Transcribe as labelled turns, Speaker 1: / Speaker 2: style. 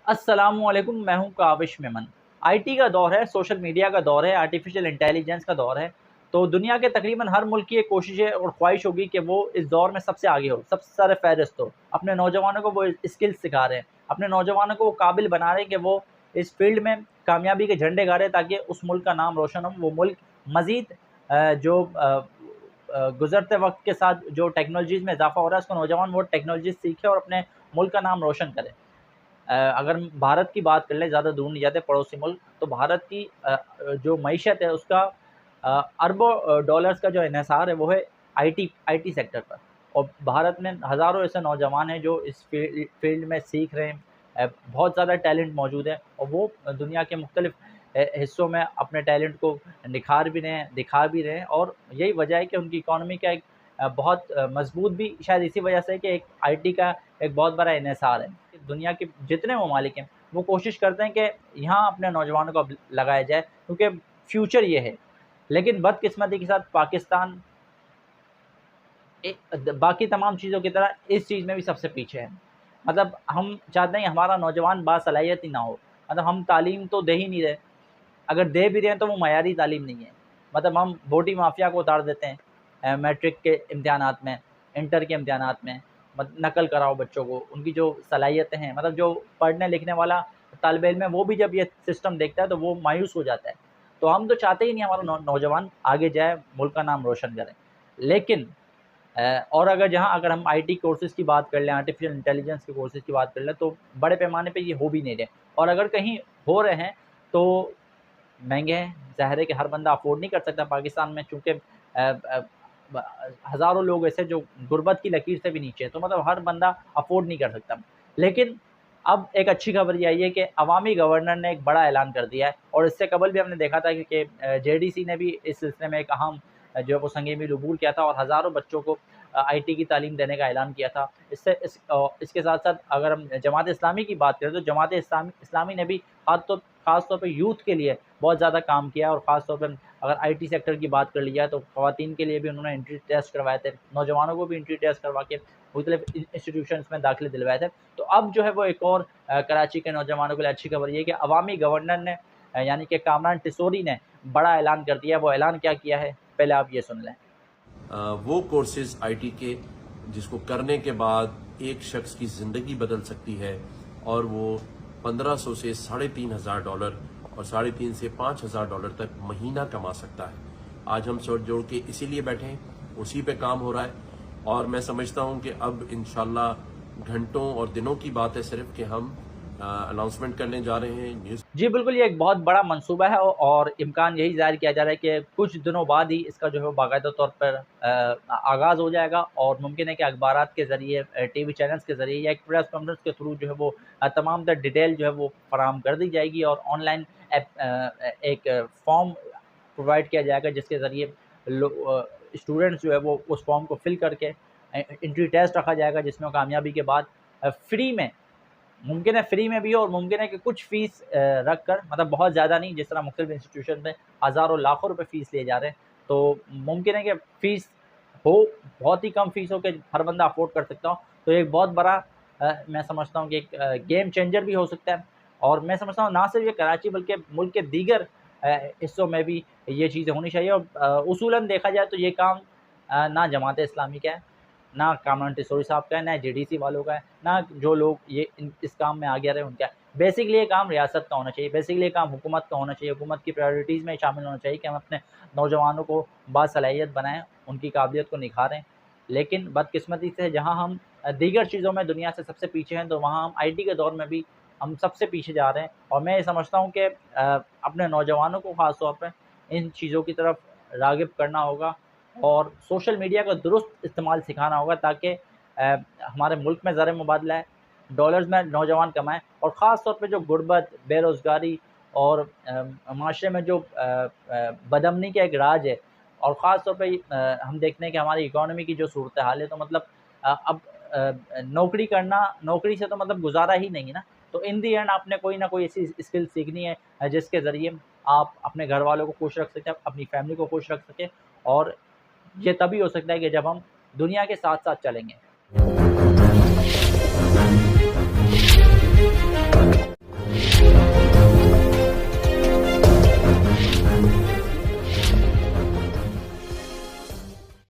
Speaker 1: अस्सलामुअलैकुम, मैं हूं काविश मेमन। आईटी का दौर है, सोशल मीडिया का दौर है, आर्टिफिशियल इंटेलिजेंस का दौर है। तो दुनिया के तकरीबन हर मुल्क की एक कोशिश है और ख्वाहिश होगी कि वो इस दौर में सबसे आगे हो, सबसे सरफ़हरिस्त हो। अपने नौजवानों को वो स्किल्स सिखा रहे हैं, अपने नौजवानों को वो काबिल बना रहे हैं कि वो इस फ़ील्ड में कामयाबी के झंडे गाड़े ताकि उस मुल्क का नाम रोशन हो। वो मुल्क मज़ीद गुज़रते वक़्त के साथ जो टेक्नोलॉजीज़ में इज़ाफ़ा हो रहा है, उसको नौजवान वो टेक्नोलॉजीज़ सीखें और अपने मुल्क का नाम रोशन करें। अगर हम भारत की बात कर लें, ज़्यादा दूर नहीं जाते, पड़ोसी मुल्क, तो भारत की जो मईशत है उसका अरबों डॉलर्स का जो इन्हिसार है वो है आईटी सेक्टर पर। और भारत में हज़ारों ऐसे नौजवान हैं जो इस फ़ील्ड में सीख रहे हैं। बहुत ज़्यादा टैलेंट मौजूद है और वो दुनिया के मुख्तलिफ़ हिस्सों में अपने टैलेंट को निखार भी रहे हैं, दिखा भी रहे हैं और यही वजह है कि उनकी इकॉनमी का एक बहुत मज़बूत भी शायद इसी वजह से है कि एक आईटी का एक बहुत बड़ा इन्हिसार है। दुनिया के जितने ममालिक हैं, वो कोशिश करते हैं कि यहाँ अपने नौजवानों को अब लगाया जाए क्योंकि फ्यूचर ये है। लेकिन बदकिस्मती के साथ पाकिस्तान बाकी तमाम चीज़ों की तरह इस चीज़ में भी सबसे पीछे है। मतलब हम चाहते हैं कि हमारा नौजवान बासलाहियत ही ना हो। मतलब हम तालीम तो दे ही नहीं रहे। अगर दे भी रहे हैं तो वो मयारी तालीम नहीं है। मतलब हम वोटी माफ़िया को उतार देते हैं मैट्रिक के इम्तिहानात में, इंटर के इम्तिहानात में, मत नकल कराओ बच्चों को, उनकी जो सलाहियतें हैं, मतलब जो पढ़ने लिखने वाला तालिब इल्म है, वो भी जब ये सिस्टम देखता है तो वो मायूस हो जाता है। तो हम तो चाहते ही नहीं हमारा नौजवान आगे जाए, मुल्क का नाम रोशन करे। लेकिन और अगर हम आईटी कोर्सेज़ की बात कर लें, आर्टिफ़िशियल इंटेलिजेंस के कोर्सेज़ की बात कर लें, तो बड़े पैमाने पे ये हो भी नहीं रहे और अगर कहीं हो रहे हैं, तो महँगे हैं, ज़ाहिर है कि हर बंदा अफ़ोर्ड नहीं कर सकता पाकिस्तान में चूँकि ब हज़ारों लोग ऐसे जो गुर्बत की लकीर से भी नीचे हैं, तो मतलब हर बंदा अफ़ोर्ड नहीं कर सकता। लेकिन अब एक अच्छी खबर ये आई है कि अवामी गवर्नर ने एक बड़ा ऐलान कर दिया है और इससे कबल भी हमने देखा था कि जेडीसी ने भी इस सिलसिले में एक अहम जो है वो संग मील अबूल किया था और हज़ारों बच्चों को आईटी की तालीम देने का ऐलान किया था। इसके साथ-साथ अगर हम जमात इस्लामी की बात करें तो जमात इस्लामी ने भी ख़ास तौर पे यूथ के लिए बहुत ज़्यादा काम किया और ख़ास तौर पे अगर आईटी सेक्टर की बात कर ली जाए तो ख़वातीन के लिए भी उन्होंने एंट्री टेस्ट करवाए थे, नौजवानों को भी एंट्री टेस्ट करवा के मुख्तलिफ़ इंस्टीट्यूशंस में दाखिले दिलवाए थे। तो अब जो है वो एक और कराची के नौजवानों के लिए अच्छी खबर ये है कि अवामी गवर्नर ने यानी कि कामरान टिसोरी ने बड़ा ऐलान कर दिया है। वो ऐलान क्या किया है, पहले आप ये सुन लें।
Speaker 2: वो कोर्सेज आईटी के जिसको करने के बाद एक शख्स की ज़िंदगी बदल सकती है और वो 1500 से $3,500 और $3,500 से $5,000 तक महीना कमा सकता है। आज हम सोच जोड़ के इसीलिए बैठे हैं, उसी पे काम हो रहा है और मैं समझता हूं कि अब इंशाल्लाह घंटों और दिनों की बात है सिर्फ कि हम अनाउंसमेंट करने जा रहे हैं न्यूज़।
Speaker 1: जी, बिल्कुल, ये एक बहुत बड़ा मंसूबा है और इम्कान यही ज़ाहिर किया जा रहा है कि कुछ दिनों बाद ही इसका जो है बाकायदा तौर पर आगाज़ हो जाएगा और मुमकिन है कि अखबारात के ज़रिए टीवी चैनल्स के ज़रिए या एक प्रेस कॉन्फ्रेंस के थ्रू जो है वो तमाम तर डिटेल जो है वो फराहम कर दी जाएगी और ऑनलाइन एक फॉर्म प्रोवाइड किया जाएगा जिसके ज़रिए स्टूडेंट्स जो है वो उस फॉर्म को फिल करके एंट्री टेस्ट रखा जाएगा जिसमें कामयाबी के बाद फ्री में मुमकिन है फ्री में भी हो और मुमकिन है कि कुछ फ़ीस रख कर मतलब बहुत ज़्यादा नहीं, जिस तरह मुख्तलिफ़ इंस्टीट्यूशन में हज़ारों लाखों रुपए फ़ीस लिए जा रहे हैं। तो मुमकिन है कि फ़ीस हो, बहुत ही कम फ़ीस हो कि हर बंदा अफ़ोर्ड कर सकता हो। तो एक बहुत बड़ा मैं समझता हूँ कि एक गेम चेंजर भी हो सकता है और मैं समझता हूँ ना सिर्फ़ ये कराची बल्कि मुल्क के दीगर हिस्सों में भी ये चीज़ें होनी चाहिए और उसूलन देखा जाए तो ये काम ना जमात इस्लामी का है, ना कामरान टिसोरी साहब का है, ना जेडीसी वालों का है, ना जो लोग ये इस काम में आगे आ रहे हैं उनका है। बेसिकली ये काम रियासत का होना चाहिए, बेसिकली ये काम हुकूमत का होना चाहिए, हुकूमत की प्रायोरिटीज़ में शामिल होना चाहिए कि हम अपने नौजवानों को बासलाहियत बनाएँ, उनकी काबिलियत को निखारें। लेकिन बदकिस्मती से जहाँ हम दीगर चीज़ों में दुनिया से सबसे पीछे हैं, तो वहाँ हम आईटी के दौर में भी हम सबसे पीछे जा रहे हैं और मैं ये समझता हूँ कि अपने नौजवानों को ख़ास तौर पे इन चीज़ों की तरफ राग़िब करना होगा और सोशल मीडिया का दुरुस्त इस्तेमाल सिखाना होगा ताकि हमारे मुल्क में ज़र मुबादला है, डॉलर्स में नौजवान कमाएँ और ख़ास तौर पे जो गुर्बत, बेरोज़गारी और माशरे में जो बदअमनी का एक राज है और ख़ास तौर पे हम देखते हैं कि हमारी इकॉनमी की जो सूरत हाल है तो मतलब अब नौकरी से तो मतलब गुज़ारा ही नहीं है ना। तो इन दी एंड आपने कोई ना कोई ऐसी स्किल सीखनी है जिसके ज़रिए आप अपने घर वालों को खुश रख सकें, अपनी फैमिली को खुश रख सकें और ये तभी हो सकता है कि जब हम दुनिया के साथ-साथ चलेंगे।